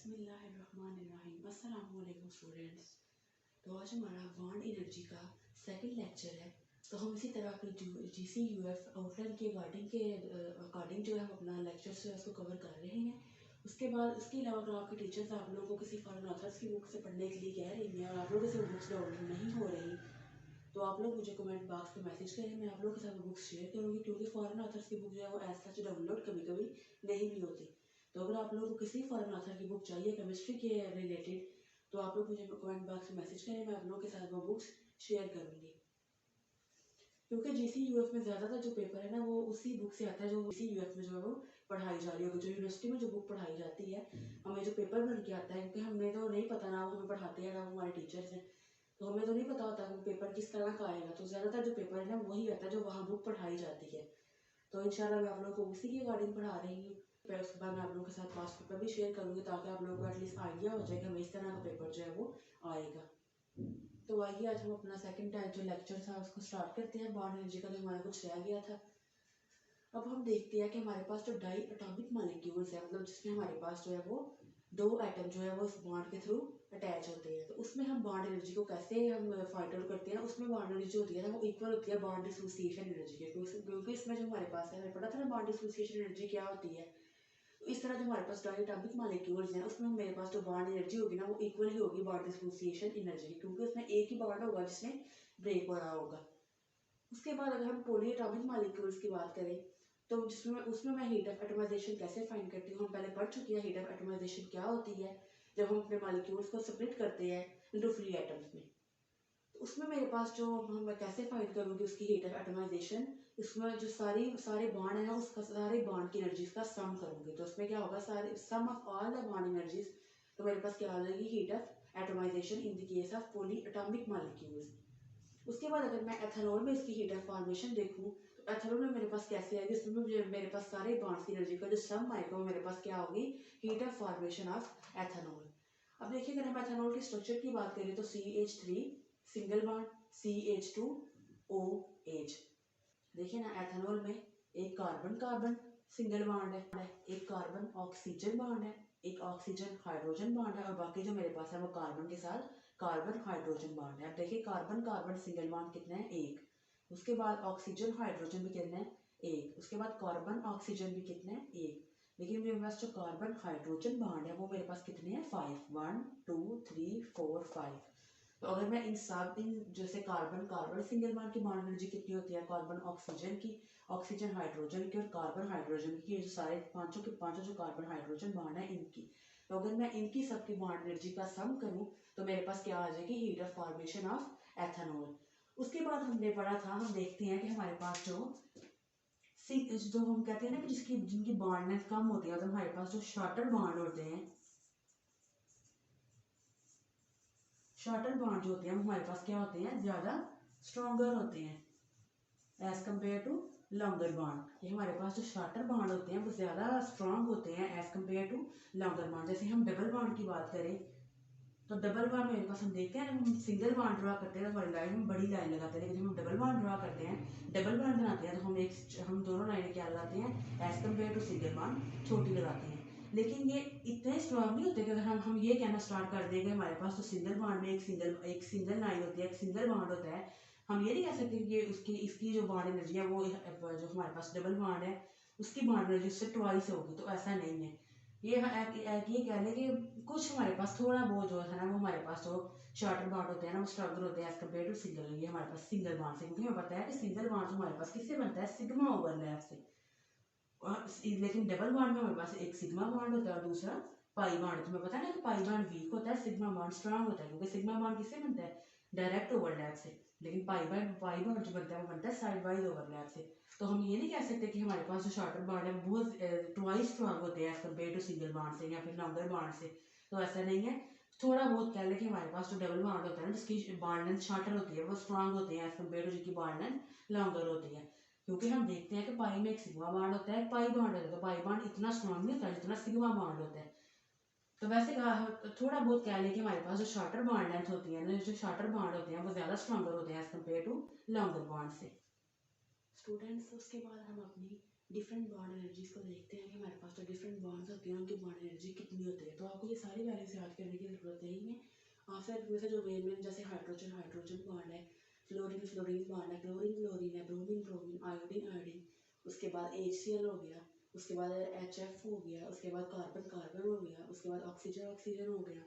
बिस्मिल्लाहिर्रहमानिर्रहीम। अस्सलाम वालेकुम स्टूडेंट्स। तो आज हमारा बॉन्ड एनर्जी का सेकंड लेक्चर है। तो हम इसी तरह अपनी GCUF आउटलाइन के अकॉर्डिंग जो है हम अपना लेक्चर जो है उसको कवर कर रहे हैं। उसके बाद उसके अलावा अगर आपके टीचर्स आप लोगों को किसी फॉरेन ऑथर्स की बुक से पढ़ने के लिए कह रही हैं और आप लोगों से बुक्स डाउनलोड नहीं हो रही, तो आप लोग मुझे कमेंट बॉक्स में मैसेज करें। मैं आप लोगों के साथ बुक्स शेयर करूँगी, क्योंकि फॉरेन ऑथर्स की बुक जो है वो एज सच डाउनलोड कभी कभी नहीं भी होती। तो अगर आप लोगों को किसी फॉरेन ऑथर की बुक चाहिए केमिस्ट्री के रिलेटेड, तो आप लोग मुझे कमेंट बॉक्स में मैसेज करें, मैं आप लोगों के साथ वो बुक्स शेयर करूँगी। क्योंकि GCUF में ज़्यादातर जो पेपर है ना वो उसी बुक से आता है जो GCUF में जो है वो पढ़ाई जा रही होगी। जो यूनिवर्सिटी में जो बुक पढ़ाई जाती है, हमें जो पेपर बन के आता है, क्योंकि हमें तो नहीं पता ना वो हमें पढ़ाते हैं ना वो हमारे टीचर्स हैं, तो हमें तो नहीं पता होता कि पेपर किस तरह का आएगा। तो ज़्यादातर जो पेपर है ना वही आता है जो वहाँ बुक पढ़ाई जाती है। तो इंशाल्लाह मैं आप लोगों को उसी के अकॉर्डिंग पढ़ा रही हूँ। फिर उसके बाद मैं आप लोगों के साथ पास पेपर भी शेयर करूँगी, ताकि आप लोगों को एटलीस्ट आइडिया हो जाए कि हमें इस तरह का पेपर जो है वो आएगा। तो आइए आज हम अपना सेकंड टाइम जो लेक्चर था उसको स्टार्ट करते हैं। बॉन्ड एनर्जी का जो हमारा कुछ रह गया था, अब हम देखते हैं कि हमारे पास जो डाई एटॉमिक मॉलिक्यूल्स है, मतलब जिसमें हमारे पास जो है वो दो एटम जो है वो इस बॉन्ड के थ्रू अटैच होते हैं। तो उसमें हम बॉन्ड एनर्जी को कैसे हम फाइंड आउट करते हैं। उसमें बॉन्ड एनर्जी होती है ना वो इक्वल होती है बॉन्ड डिसोसिएशन एनर्जी के, क्योंकि इसमें जो हमारे पास है, हमें पता था ना बॉन्ड डिसोसिएशन एनर्जी क्या होती है। तो इस तरह जो हमारे पास डाई एटॉमिक मॉलिक्यूल्स हैं उसमें मेरे पास जो बॉन्ड एनर्जी होगी ना वो इक्वल ही होगी बॉन्ड डिसोसिएशन एनर्जी की, क्योंकि उसमें एक ही बॉन्ड होगा जिसमें ब्रेक हो रहा होगा। उसके बाद अगर हम पॉली एटॉमिक मॉलिक्यूल्स की बात करें, तो जिसमें उसमें मैं हीट ऑफ एटमाइजेशन कैसे फाइंड करती हूँ। हम पहले पढ़ चुके हैं हीट ऑफ एटमाइजेशन क्या होती है, जब हम अपने मॉलिक्यूल्स को स्प्लिट करते हैं इनटू फ्री एटम्स में। तो उसमें मेरे पास जो हम कैसे फाइंड करूँगी उसकी हीट ऑफ एटमाइजेशन, इसमें जो सारे बॉन्ड है ना उसका सारे बॉन्ड की एनर्जीज का सम करूँगी। तो उसमें क्या होगा, सारे sum of all the bond energies. तो मेरे पास क्या आ जाएगी, heat of atomisation in the case of polyatomic molecules. उसके बाद अगर मैं एथेनॉल में इसकी हीट ऑफ फॉर्मेशन देखूं, तो एथेनॉल में मेरे पास कैसे आएगी, इसमें मुझे मेरे पास सारे बॉन्ड्स की एनर्जी का जो सम आएगा वो मेरे पास क्या होगी, heat of formation of ethanol. अब देखिए अगर हम एथेनॉल के स्ट्रक्चर की बात करें तो CH3 सिंगल बॉन्ड, CH2OH। देखिए ना एथेनॉल में एक कार्बन कार्बन सिंगल बॉन्ड है, एक कार्बन ऑक्सीजन बॉन्ड है, एक ऑक्सीजन हाइड्रोजन बॉन्ड है, और बाकी जो मेरे पास है वो कार्बन के साथ कार्बन हाइड्रोजन बॉन्ड है। अब देखिए कार्बन कार्बन सिंगल बॉन्ड कितने हैं, एक। उसके बाद ऑक्सीजन हाइड्रोजन भी कितने हैं, एक। उसके बाद कार्बन ऑक्सीजन भी कितने हैं, एक। लेकिन मेरे पास जो कार्बन हाइड्रोजन बॉन्ड है वो मेरे पास कितने हैं, 5, 1 2 3 4 5। तो अगर मैं इन जैसे कार्बन कार्बन सिंगल बॉन्ड की बॉन्ड एनर्जी कितनी होती है, कार्बन ऑक्सीजन की, ऑक्सीजन हाइड्रोजन की और कार्बन हाइड्रोजन की, ये जो सारे पांचों के पांचों जो कार्बन हाइड्रोजन बॉन्ड है इनकी, तो अगर मैं इनकी सबकी बॉन्ड एनर्जी का सम करूं तो मेरे पास क्या आ जाएगी, heat of formation of ethanol. उसके बाद हमने पढ़ा था, हम देखते हैं कि हमारे पास जो हम कहते हैं ना कि जिनकी बॉन्ड कम होती है, तो हमारे पास जो शॉर्टर बॉन्ड होते हैं, शॉर्टर बॉन्ड जो होते हैं हमारे पास क्या होते हैं, ज़्यादा स्ट्रॉन्गर होते हैं as compare to longer bond. ये हमारे पास जो शॉर्टर बॉन्ड होते हैं वो ज़्यादा स्ट्रॉन्ग होते हैं as compare to longer bond. जैसे हम डबल बॉन्ड की बात करें, तो डबल बॉन्ड मेरे पास हम देखते हैं जब हम सिंगल बॉन्ड ड्रा करते हैं तो हमारी लाइन में बड़ी लाइन लगाते हैं, लेकिन जब हम डबल बॉन्ड ड्रा करते हैं, डबल बॉन्ड बनाते हैं, तो हम दोनों लाइनें क्या लगाते हैं, as compare to single bond छोटी लगाते हैं। लेकिन ये इतने स्ट्रॉन्ग नहीं होते कि अगर हम ये कहना स्टार्ट कर देंगे हमारे पास तो सिंगल बॉन्ड में एक सिंगल लाइन होती है, एक सिंगल बॉन्ड होता है, हम ये नहीं कह सकते कि इसकी जो बॉन्ड एनर्जी है वो जो हमारे पास डबल बॉन्ड है उसकी बॉन्ड एनर्जी उससे ट्वाइस होगी। तो ऐसा नहीं है। ये कह लें कि कुछ हमारे पास थोड़ा बहुत जो है ना वो हमारे पास जो शॉर्टर बॉन्ड होते हैं ना वो स्ट्रॉन्गर होते हैं एज कम्पेयर टू सिंगल। ये हमारे पास सिंगल बॉन्ड से, क्योंकि हमें पता है कि सिंगल बॉन्ड हमारे पास किससे बनता है, सिग्मा ओवरलैप से। और लेकिन डबल बॉन्ड में हमारे पास एक सिग्मा बॉन्ड होता है और दूसरा पाई बॉन्ड। तुम्हें पता है ना कि पाई बॉन्ड वीक होता है, सिग्मा बॉन्ड स्ट्रांग होता है, क्योंकि सिग्मा बॉन्ड किससे बनता है, डायरेक्ट ओवरलैप से। लेकिन पाई बॉन्ड जो बनता है वो बनता है साइड वाइज ओवरलैप से। तो हम ये नहीं कह सकते कि हमारे पास जो शॉर्टर बॉन्ड है बहुत ट्वाइस स्ट्रांग होते हैं as compare to single bond से या फिर लॉन्गर बॉन्ड से। तो ऐसा नहीं है। थोड़ा बहुत कह लें कि हमारे पास जो डबल बॉन्ड होता है ना जिसकी बॉन्ड लेंथ शॉर्टर होती है वो स्ट्रांग होते हैं एज कम्पेयर टू जिनकी बॉन्ड लेंथ लॉन्गर होती है। क्योंकि हम देखते हैं कि पाई में एक सिग्मा बॉन्ड होता है, पाई बॉन्ड होता है, तो पाई बॉन्ड इतना स्ट्रांग नहीं होता जितना सिग्मा बॉन्ड होता है। तो वैसे थोड़ा बहुत कह लें कि हमारे पास जो शॉर्टर बॉन्ड लेंथ होती है ना, जो शॉर्टर बॉन्ड होते हैं वो ज़्यादा स्ट्रांगर होते हैं as compare to longer bond से। स्टूडेंट्स उसके बाद हम अपनी डिफरेंट बॉन्ड एनर्जीज को देखते हैं कि हमारे पास जो डिफरेंट बॉन्ड्स होते हैं उनकी बॉन्ड एनर्जी कितनी होती है। तो आपको ये सारी वैल्यूज याद करने की ज़रूरत नहीं है। फिर में से जो मेन जैसे हाइड्रोजन हाइड्रोजन बॉन्ड है, फ्लोरीन फ्लोरीन बॉन्ड है, क्लोरीन क्लोरीन है, ब्रोमीन ब्रोमीन, आयोडीन आयोडीन, उसके बाद HCl हो गया, उसके बाद HF हो गया, उसके बाद कार्बन कार्बन हो गया, उसके बाद ऑक्सीजन ऑक्सीजन हो गया,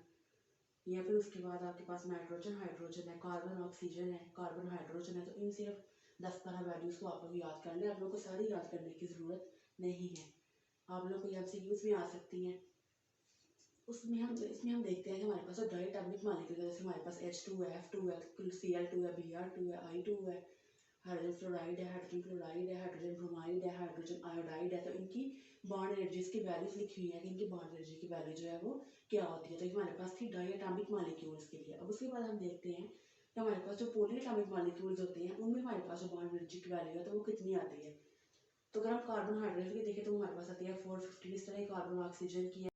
या फिर उसके बाद आपके पास नाइट्रोजन हाइड्रोजन है, कार्बन ऑक्सीजन है, कार्बन हाइड्रोजन है। तो इन सिर्फ 10-12 वैल्यूज़ को आप लोग याद कर लें, आप लोग को सारी याद करने की ज़रूरत नहीं है। आप लोग को MCQs में आ सकती हैं। इसमें हम देखते हैं कि हमारे पास जो डायटोमिक मॉलिक्यूल है, जैसे हमारे पास H2 है, F2 है, Cl2 है, Br2 है, I2 है, हाइड्रोजन फ्लोराइड है, हाइड्रोजन क्लोराइड है, हाइड्रोजन ब्रोमाइड है, हाइड्रोजन आयोडाइड है। तो इनकी बॉन्ड एनर्जीज की वैल्यूज लिखी हुई है कि इनकी बॉन्ड एनर्जी की वैल्यू जो है वो क्या होती है। तो हमारे पास थी डायटोमिक मॉलिक्यूल्स के लिए। अब उसके बाद हम देखते हैं कि हमारे पास जो पॉलीएटॉमिक मॉलिक्यूल्स होते हैं उनमें हमारे पास जो बॉन्ड एनर्जी की वैल्यू है तो वो कितनी आती है। तो अगर हम कार्बन हाइड्रोजन की देखें तो हमारे पास आती है 415। इस तरह कार्बन ऑक्सीजन की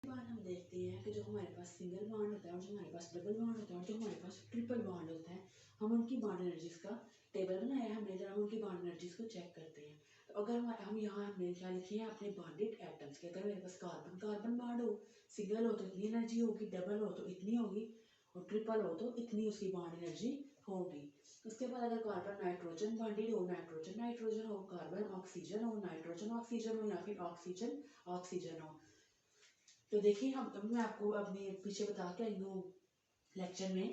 बार हम देखते हैं कि जो हमारे पास सिंगल बॉन्ड होता है और जो हमारे पास डबल बॉन्ड होता है और जो हमारे पास ट्रिपल बॉन्ड होता है, हम उनकी बॉन्ड एनर्जीज का टेबल बनाया है हमने, जरा हम उनकी बॉन्ड एनर्जीज को चेक करते हैं। तो अगर हम यहाँ हमने क्या लिखे हैं अपने बॉन्डेड एटम्स के, अगर मेरे पास कार्बन कार्बन बॉन्ड हो, सिंगल हो तो इतनी एनर्जी होगी, डबल हो तो इतनी होगी, और ट्रिपल हो तो इतनी उसकी बॉन्ड एनर्जी होगी। उसके बाद अगर कार्बन नाइट्रोजन बॉन्डेड हो, नाइट्रोजन नाइट्रोजन हो, कार्बन ऑक्सीजन हो, नाइट्रोजन ऑक्सीजन हो, या फिर ऑक्सीजन ऑक्सीजन हो। तो देखिए मैं आपको अपने पीछे बता के आई हूँ लेक्चर में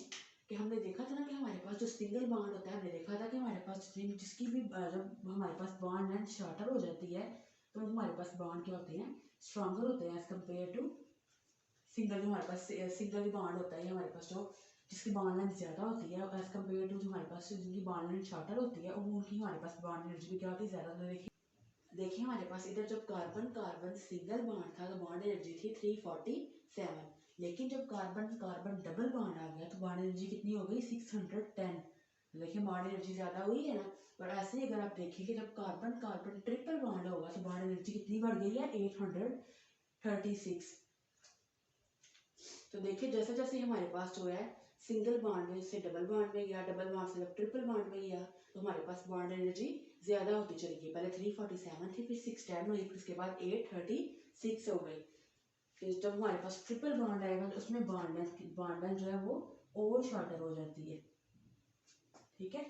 कि हमने देखा था ना कि हमारे पास जो सिंगल बॉन्ड होता है, हमने देखा था कि हमारे पास जिसकी भी जब हमारे पास बॉन्ड लेंथ शॉर्टर हो जाती है तो हमारे पास बॉन्ड क्या होते हैं, स्ट्रॉन्गर होते हैं एज कम्पेयर टू सिंगल। जो हमारे पास सिंगल बॉन्ड होता है हमारे पास जो जिसकी बॉन्ड लेंथ ज़्यादा होती है एज कम्पेयर टू जो हमारे पास जिनकी बॉन्ड लेंथ शॉर्टर होती है उनकी हमारे पास बॉन्ड एनर्जी भी क्या होती है, ज़्यादा। तो देखिए हमारे पास इधर जब कार्बन कार्बन सिंगल बॉन्ड था तो बॉन्ड एनर्जी थी 347, लेकिन जब कार्बन कार्बन डबल बॉन्ड आ गया तो बॉन्ड एनर्जी कितनी हो गई, 610। देखिए बॉन्ड एनर्जी ज़्यादा हुई है ना। और ऐसे ही अगर आप देखिए कि जब कार्बन कार्बन ट्रिपल बॉन्ड होगा तो बॉन्ड एनर्जी कितनी बढ़ गई है, 836। तो देखिए जैसे जैसे हमारे पास जो है सिंगल बॉन्ड में से डबल बॉन्ड में गया, डबल बॉन्ड से जब ट्रिपल बॉन्ड में गया तो हमारे पास बॉन्ड एनर्जी ज़्यादा होती चली गई। पहले 347 थी, फिर 610 हुई, फिर उसके बाद 836 हो गई। फिर जब हमारे पास ट्रिपल बॉन्ड आएगा तो उसमें बॉन्ड जो है वो और शॉर्टर हो जाती है। ठीक है।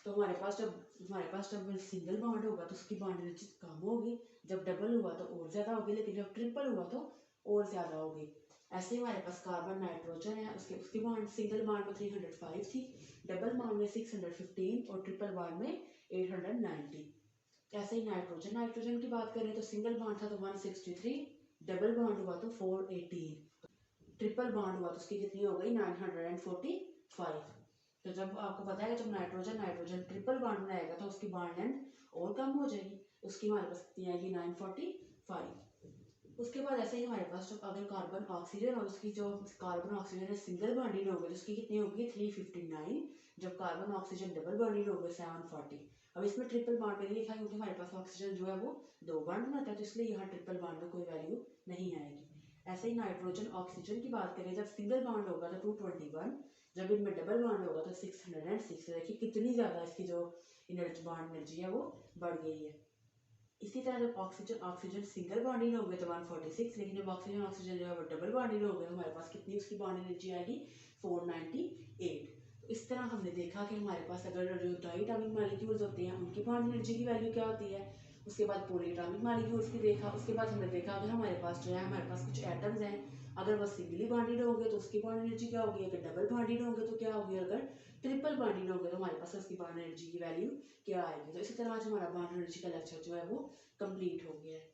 तो हमारे पास जब सिंगल बॉन्ड होगा तो उसकी बॉन्ड एनर्जी कम होगी, जब डबल हुआ तो और ज़्यादा होगी, लेकिन जब ट्रिपल हुआ तो और ज़्यादा होगी। ऐसे ही हमारे पास कार्बन नाइट्रोजन है, उसके उसकी बॉन्ड सिंगल बॉन्ड में 305 थी, डबल बॉन्ड में 615 और ट्रिपल बॉन्ड में 890। ऐसे ही नाइट्रोजन नाइट्रोजन की बात करें तो सिंगल बॉन्ड था तो 163, डबल बॉन्ड हुआ तो 418, ट्रिपल बॉन्ड हुआ तो उसकी कितनी हो गई, 945। तो जब आपको पता है कि जब नाइट्रोजन नाइट्रोजन ट्रिपल बॉन्ड में आएगा तो उसकी बॉन्ड लेंथ और कम हो जाएगी, उसकी हमारे पास कितनी आएगी, 945। उसके बाद ऐसे ही हमारे पास जब अगर कार्बन ऑक्सीजन और उसकी जो कार्बन ऑक्सीजन है सिंगल बॉन्डिंग हो गई तो उसकी कितनी होगी, 359। जब कार्बन ऑक्सीजन डबल बॉन्डिंग हो गई 740। अब इसमें ट्रिपल बॉन्ड नहीं लिखा क्योंकि हमारे पास ऑक्सीजन जो है वो दो बॉन्ड बनाता है, तो इसलिए यहाँ ट्रिपल बॉन्ड में कोई वैल्यू नहीं आएगी। ऐसे ही नाइट्रोजन ऑक्सीजन की बात करें, जब सिंगल बॉन्ड होगा तो 221, जब इनमें डबल बॉन्ड होगा तो 606। देखिए कितनी ज़्यादा इसकी जो एनर्जी बॉन्ड एनर्जी है वो बढ़ गई है। इसी तरह जब ऑक्सीजन ऑक्सीजन सिंगल बॉन्डिंग हो गए तो 146, लेकिन जब ऑक्सीजन ऑक्सीजन जो है वो डबल बॉन्डिंग हो गए तो हमारे पास कितनी उसकी बॉन्ड एनर्जी आएगी, 498। तो इस तरह हमने देखा कि हमारे पास अगर जो डायटोमिक मॉलिक्यूल्स होते हैं उनकी बॉन्ड एनर्जी की वैल्यू क्या होती है। उसके बाद पॉलीएटॉमिक मॉलिक्यूल्स की देखा। उसके बाद हमने देखा अगर हमारे पास जो है हमारे पास कुछ एटम्स हैं, अगर वो सिंगली बॉन्डेड होंगे तो उसकी बॉन्ड एनर्जी क्या होगी, अगर डबल बॉन्डेड होंगे तो क्या होगी, अगर ट्रिपल बॉन्डेड होंगे तो हमारे पास उसकी बॉन्ड एनर्जी की वैल्यू क्या आएगी। तो इसी तरह आज हमारा बॉन्ड एनर्जी का लेक्चर जो है वो कंप्लीट हो गया है।